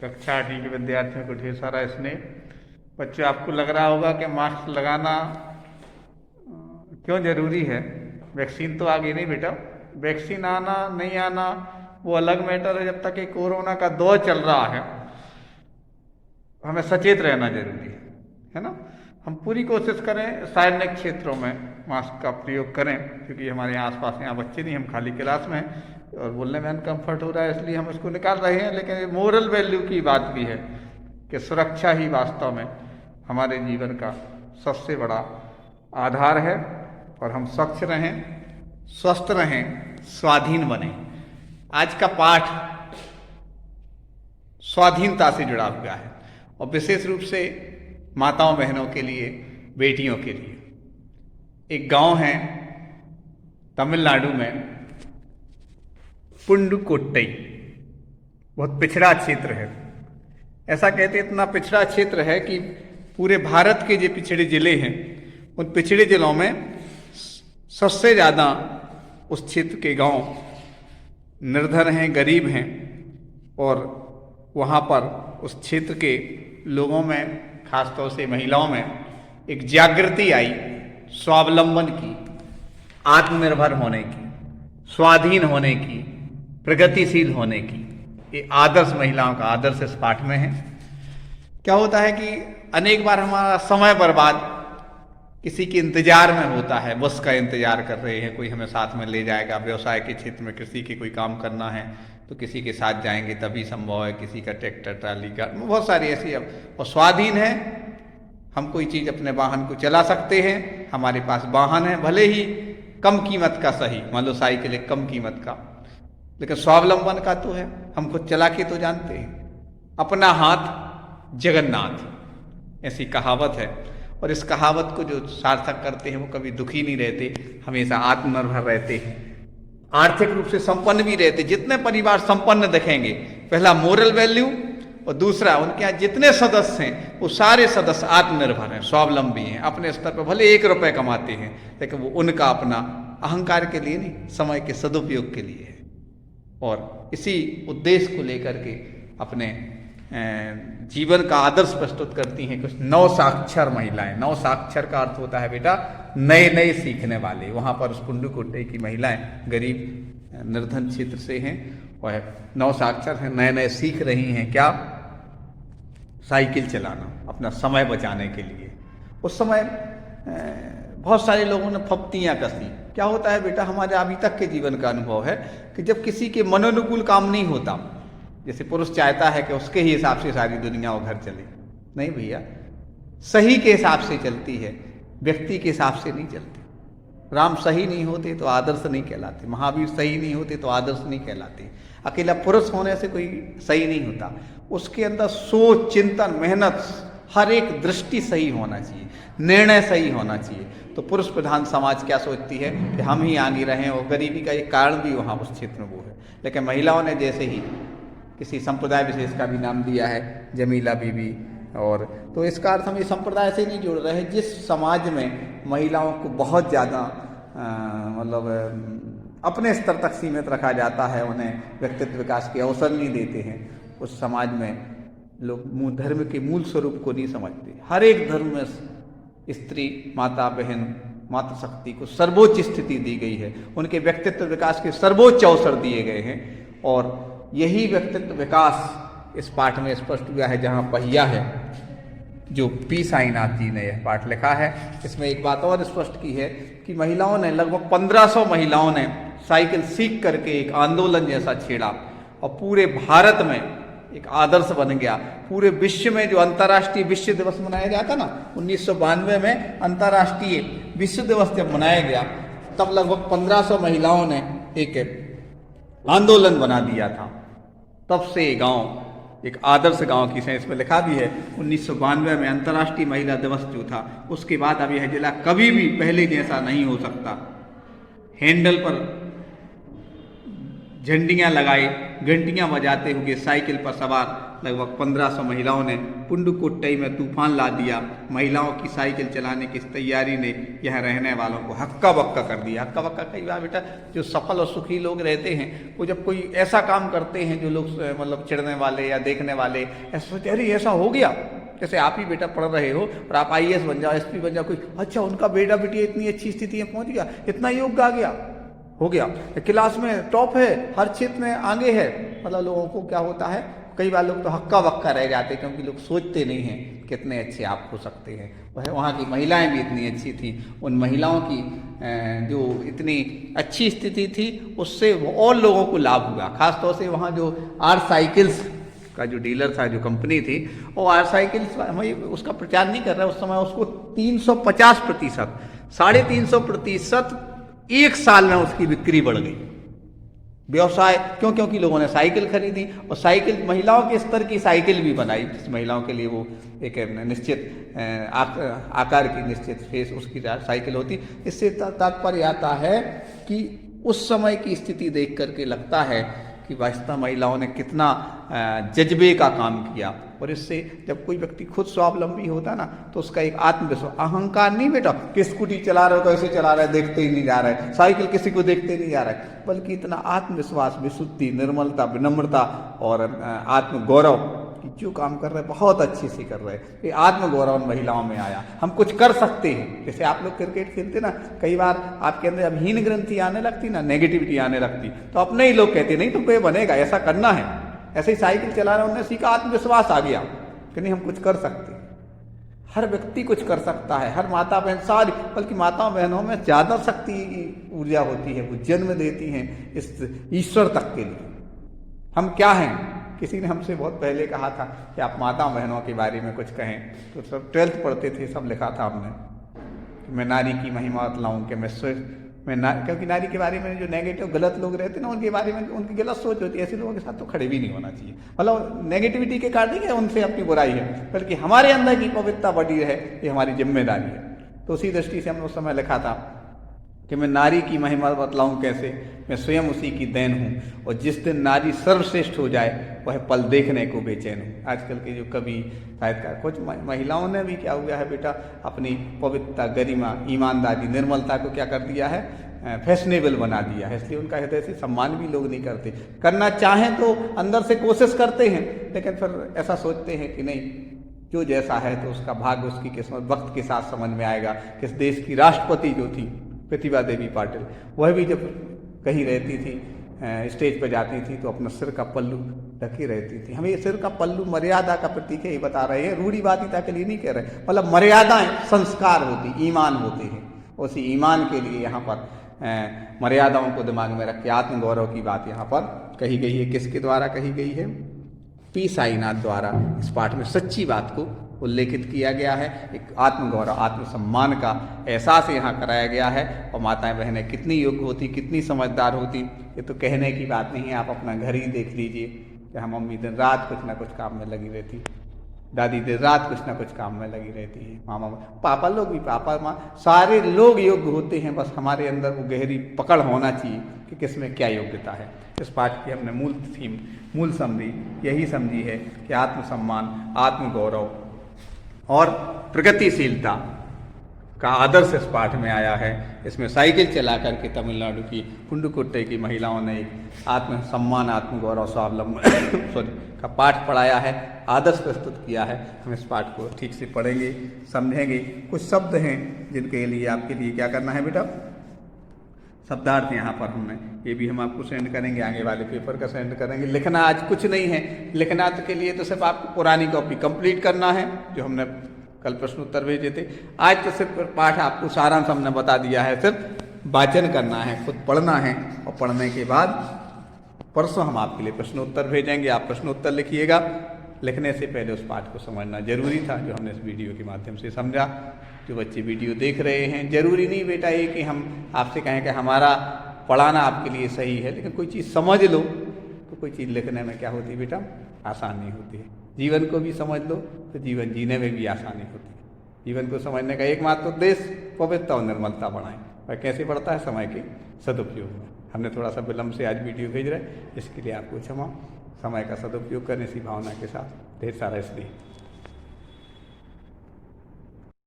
कक्षा 8वीं के विद्यार्थियों को ढेर सारा स्नेह। बच्चों, आपको लग रहा होगा कि मास्क लगाना क्यों जरूरी है। वैक्सीन तो आ गई नहीं बेटा। वैक्सीन आना नहीं आना वो अलग मैटर है। जब तक ये कोरोना का दौर चल रहा है हमें सचेत रहना जरूरी है ना। हम पूरी कोशिश करें सार्वजनिक क्षेत्रों में मास्क का प्रयोग करें, क्योंकि हमारे यहाँ आसपास यहाँ बच्चे नहीं, हम खाली क्लास में हैं और बोलने में अनकम्फर्ट हो रहा है, इसलिए हम इसको निकाल रहे हैं। लेकिन ये मोरल वैल्यू की बात भी है कि सुरक्षा ही वास्तव में हमारे जीवन का सबसे बड़ा आधार है। और हम स्वच्छ रहें, स्वस्थ रहें, स्वाधीन बने। आज का पाठ स्वाधीनता से जुड़ा हुआ है और विशेष रूप से माताओं बहनों के लिए, बेटियों के लिए। एक गांव है तमिलनाडु में, पुडुकोट्टई, बहुत पिछड़ा क्षेत्र है। ऐसा कहते इतना पिछड़ा क्षेत्र है कि पूरे भारत के जो पिछड़े जिले हैं उन पिछड़े जिलों में सबसे ज़्यादा उस क्षेत्र के गांव निर्धन हैं, गरीब हैं। और वहाँ पर उस क्षेत्र के लोगों में, खासतौर से महिलाओं में एक जागृति आई स्वावलंबन की, आत्मनिर्भर होने की, स्वाधीन होने की, प्रगतिशील होने की। ये आदर्श महिलाओं का आदर्श इस पाठ में है। क्या होता है कि अनेक बार हमारा समय बर्बाद किसी के इंतजार में होता है, बस का इंतजार कर रहे हैं, कोई हमें साथ में ले जाएगा। व्यवसाय के क्षेत्र में किसी के कोई काम करना है तो किसी के साथ जाएंगे तभी संभव है, किसी का ट्रैक्टर ट्राली का, बहुत सारी ऐसी। और स्वाधीन है, हम कोई चीज़ अपने वाहन को चला सकते हैं, हमारे पास वाहन है, भले ही कम कीमत का, सही मान लो साइकिल एक कम कीमत का, लेकिन स्वावलंबन का तो है, हम खुद चला के तो जानते हैं। अपना हाथ जगन्नाथ, ऐसी कहावत है। और इस कहावत को जो सार्थक करते हैं वो कभी दुखी नहीं रहते, हमेशा आत्मनिर्भर रहते हैं, आर्थिक रूप से संपन्न भी रहते। जितने परिवार संपन्न दिखेंगे, पहला मोरल वैल्यू, और दूसरा उनके यहाँ जितने सदस्य हैं वो सारे सदस्य आत्मनिर्भर हैं, स्वावलंबी हैं, अपने स्तर पर भले 1 रुपए कमाते हैं लेकिन वो उनका अपना अहंकार के लिए नहीं, समय के सदुपयोग के लिए है। और इसी उद्देश्य को लेकर के अपने जीवन का आदर्श प्रस्तुत करती हैं कुछ नवसाक्षर महिलाएं। नवसाक्षर का अर्थ होता है बेटा नए नए सीखने वाले। वहाँ पर उस पुडुकोट्टई की महिलाएं गरीब निर्धन क्षेत्र से हैं और नवसाक्षर हैं, नए नए सीख रही हैं। क्या? साइकिल चलाना, अपना समय बचाने के लिए। उस समय बहुत सारे लोगों ने फप्तियाँ कसी। क्या होता है बेटा, हमारे अभी तक के जीवन का अनुभव है कि जब किसी के मनोनुकूल काम नहीं होता, जैसे पुरुष चाहता है कि उसके ही हिसाब से सारी दुनिया वो घर चले, नहीं भैया, सही के हिसाब से चलती है, व्यक्ति के हिसाब से नहीं चलती। राम सही नहीं होते तो आदर्श नहीं कहलाते, महावीर सही नहीं होते तो आदर्श नहीं कहलाते। अकेला पुरुष होने से कोई सही नहीं होता, उसके अंदर सोच, चिंतन, मेहनत, हर एक दृष्टि सही होना चाहिए, निर्णय सही होना चाहिए। तो पुरुष प्रधान समाज क्या सोचती है कि हम ही आगे रहें, और गरीबी का एक कारण भी वहाँ उस क्षेत्र में वो है। लेकिन महिलाओं ने जैसे ही किसी संप्रदाय विशेष का भी नाम दिया है, जमीला बीबी, और तो इसका अर्थ हम ये संप्रदाय से नहीं जोड़ रहे हैं जिस समाज में महिलाओं को बहुत ज़्यादा मतलब अपने स्तर तक सीमित रखा जाता है, उन्हें व्यक्तित्व विकास के अवसर नहीं देते हैं। उस समाज में लोग धर्म के मूल स्वरूप को नहीं समझते। हर एक धर्म में स्त्री, माता, बहन, मातृशक्ति को सर्वोच्च स्थिति दी गई है, उनके व्यक्तित्व विकास के सर्वोच्च अवसर दिए गए हैं। और यही व्यक्तित्व विकास इस पाठ में स्पष्ट हुआ है, जहाँ पहिया है, जो पी साईनाथ जी ने यह पाठ लिखा है। इसमें एक बात और स्पष्ट की है कि महिलाओं ने, लगभग 1500 महिलाओं ने साइकिल सीख करके एक आंदोलन जैसा छेड़ा और पूरे भारत में एक आदर्श बन गया। पूरे विश्व में जो अंतर्राष्ट्रीय विश्व दिवस मनाया जाता ना, 1992 में अंतर्राष्ट्रीय विश्व दिवस जब मनाया गया, तब लगभग 1500 महिलाओं ने एक आंदोलन बना दिया था। तब से गांव एक आदर्श गांव की सेंस में लिखा भी है। 1992 में अंतर्राष्ट्रीय महिला दिवस जो था, उसके बाद अब यह जिला कभी भी पहले जैसा नहीं हो सकता। हैंडल पर झंडियाँ लगाई, घंटियाँ बजाते हुए साइकिल पर सवार लगभग 1500 महिलाओं ने पुडुकोट्टई में तूफान ला दिया। महिलाओं की साइकिल चलाने की इस तैयारी ने यहाँ रहने वालों को हक्का बक्का कर दिया। हक्का बक्का कई बार बेटा जो सफल और सुखी लोग रहते हैं वो जब कोई ऐसा काम करते हैं जो लोग मतलब चिढ़ने वाले या देखने वाले ऐसा सोचते अरे ऐसा हो गया, जैसे आप ही बेटा पढ़ रहे हो और आप IAS बन जाओ, SP बन जाओ, कोई अच्छा उनका बेटा बेटी इतनी अच्छी स्थिति में पहुंच गया, इतना योग आ गया, हो गया, क्लास में टॉप है, हर क्षेत्र में आगे है, मतलब लोगों को क्या होता है कई बार लोग तो हक्का बक्का रह जाते हैं क्योंकि लोग सोचते नहीं हैं कितने अच्छे आप हो सकते हैं। वहाँ की महिलाएं भी इतनी अच्छी थी, उन महिलाओं की जो इतनी अच्छी स्थिति थी उससे और लोगों को लाभ हुआ। खासतौर से वहाँ जो आर साइकिल्स का जो डीलर था, जो कंपनी थी, वो आर साइकिल्स उसका प्रचार नहीं कर रहा उस समय, उसको 350%, 350% एक साल में उसकी बिक्री बढ़ गई। व्यवसाय क्यों? क्योंकि लोगों ने साइकिल खरीदी और साइकिल महिलाओं के स्तर की साइकिल भी बनाई, जिस महिलाओं के लिए वो एक निश्चित आकार की निश्चित फेस उसकी साइकिल होती। इससे तात्पर्य आता है कि उस समय की स्थिति देख करके लगता है कि वास्तव महिलाओं ने कितना जज्बे का काम किया। और इससे जब कोई व्यक्ति खुद स्वावलंबी होता है ना तो उसका एक आत्मविश्वास, अहंकार नहीं बेटा कि स्कूटी चला रहे हो कैसे चला रहा है देखते ही नहीं जा रहा है, साइकिल किसी को देखते नहीं जा रहा है, बल्कि इतना आत्मविश्वास, विशुद्धि, निर्मलता, विनम्रता और आत्मगौरव कि जो काम कर रहे हैं बहुत अच्छे से कर रहे हैं। ये आत्मगौरव महिलाओं में आया, हम कुछ कर सकते हैं। जैसे आप लोग क्रिकेट खेलते ना, कई बार आपके अंदर जब हीन ग्रंथि आने लगती ना, नेगेटिविटी आने लगती, तो अपने ही लोग कहते नहीं तो कोई बनेगा, ऐसा करना है। ऐसे ही साइकिल चला रहे उन्हें सीखा, आत्मविश्वास आ गया कि नहीं हम कुछ कर सकते। हर व्यक्ति कुछ कर सकता है, हर माता बहन, सारी बल्कि माताओं बहनों में ज़्यादा शक्ति की ऊर्जा होती है, वो जन्म देती हैं इस ईश्वर तक के लिए। हम क्या हैं? किसी ने हमसे बहुत पहले कहा था कि आप माता बहनों के बारे में कुछ कहें, तो सब 12th पढ़ते थे, सब लिखा था हमने कि मैं नारी की महिमा बतलाऊँ, कि क्योंकि नारी के बारे में जो नेगेटिव गलत लोग रहते हैं ना, उनके बारे में उनकी गलत सोच होती है, ऐसे लोगों के साथ तो खड़े भी नहीं होना चाहिए। मतलब नेगेटिविटी के कारण नहीं है उनसे अपनी बुराई है, बल्कि हमारे अंदर की पवित्रता बढ़ी रहे, ये हमारी जिम्मेदारी है। तो उसी दृष्टि से हमने उस समय लिखा था कि मैं नारी की महिमा बतलाऊं कैसे, मैं स्वयं उसी की देन हूँ, और जिस दिन नारी सर्वश्रेष्ठ हो जाए वह पल देखने को बेचैन हूँ। आजकल के जो कवि साहित्यकार, कुछ महिलाओं ने भी क्या हुआ है बेटा, अपनी पवित्रता, गरिमा, ईमानदारी, निर्मलता को क्या कर दिया है, फैशनेबल बना दिया है। इसलिए उनका हृदय से सम्मान भी लोग नहीं करते। करना चाहें तो अंदर से कोशिश करते हैं, लेकिन फिर ऐसा सोचते हैं कि नहीं, जो जैसा है तो उसका भाग्य, उसकी किस्मत वक्त के साथ समझ में आएगा। किस देश की राष्ट्रपति जो थी प्रतिभा देवी पाटिल, वह भी जब कहीं रहती थी, स्टेज पर जाती थी, तो अपना सिर का पल्लू ढकी रहती थी। हम ये सिर का पल्लू मर्यादा का प्रतीक है, ये बता रहे हैं, रूढ़िवादिता के लिए नहीं कह रहे। मतलब मर्यादाएं संस्कार होती, ईमान होते हैं, उसी ईमान के लिए यहाँ पर मर्यादाओं को दिमाग में रख के आत्मगौरव की बात यहाँ पर कही गई है। किसके द्वारा कही गई है? पी साईनाथ द्वारा इस पाठ में सच्ची बात को उल्लेखित किया गया है। एक आत्मगौरव, आत्मसम्मान का एहसास यहाँ कराया गया है। और माताएं बहनें कितनी योग्य होती, कितनी समझदार होती, ये तो कहने की बात नहीं है। आप अपना घर ही देख लीजिए कि हम मम्मी दिन रात कुछ ना कुछ काम में लगी रहती, दादी देर रात कुछ ना कुछ काम में लगी रहती है, मामा, पापा लोग भी, पापा माँ, सारे लोग योग्य होते हैं। बस हमारे अंदर वो गहरी पकड़ होना चाहिए कि किस में क्या योग्यता है। इस पाठ की हमने मूल थीम, मूल समझी यही समझी है कि आत्मसम्मान, आत्मगौरव और प्रगतिशीलता का आदर्श इस पाठ में आया है। इसमें साइकिल चला करके तमिलनाडु की पुडुकोट्टई की महिलाओं ने एक आत्मसम्मान, आत्मगौरव, स्वावलंबन का पाठ पढ़ाया है, आदर्श प्रस्तुत किया है। हम इस पाठ को ठीक से पढ़ेंगे, समझेंगे। कुछ शब्द हैं जिनके लिए आपके लिए क्या करना है बेटा, शब्दार्थ यहाँ पर हमने ये भी हम आपको सेंड करेंगे, आगे वाले पेपर का सेंड करेंगे। लिखना आज कुछ नहीं है, लिखना के लिए तो सिर्फ आपको पुरानी कॉपी कंप्लीट करना है जो हमने कल प्रश्न उत्तर भेजे थे। आज तो सिर्फ पाठ आपको सारांश हमने बता दिया है, सिर्फ वाचन करना है, खुद पढ़ना है, और पढ़ने के बाद परसों हम आपके लिए प्रश्न उत्तर भेजेंगे। आप प्रश्न उत्तर लिखिएगा। लिखने से पहले उस पाठ को समझना जरूरी था, जो हमने इस वीडियो के माध्यम से समझा। जो बच्चे वीडियो देख रहे हैं, जरूरी नहीं बेटा ये कि हम आपसे कहें कि हमारा पढ़ाना आपके लिए सही है, लेकिन कोई चीज़ समझ लो तो कोई चीज़ लिखने में क्या होती है बेटा, आसानी होती है। जीवन को भी समझ लो तो जीवन जीने में भी आसानी होती है। जीवन को समझने का एकमात्र उद्देश्य पवित्रता और निर्मलता बढ़ाएं। और कैसे बढ़ता है? समय के सदुपयोग में। हमने थोड़ा सा विलम्ब से आज वीडियो भेज रहे हैं, इसके लिए आपको क्षमा। समय का सदुपयोग करें इसी भावना के साथ। ढेर सारा इसलिए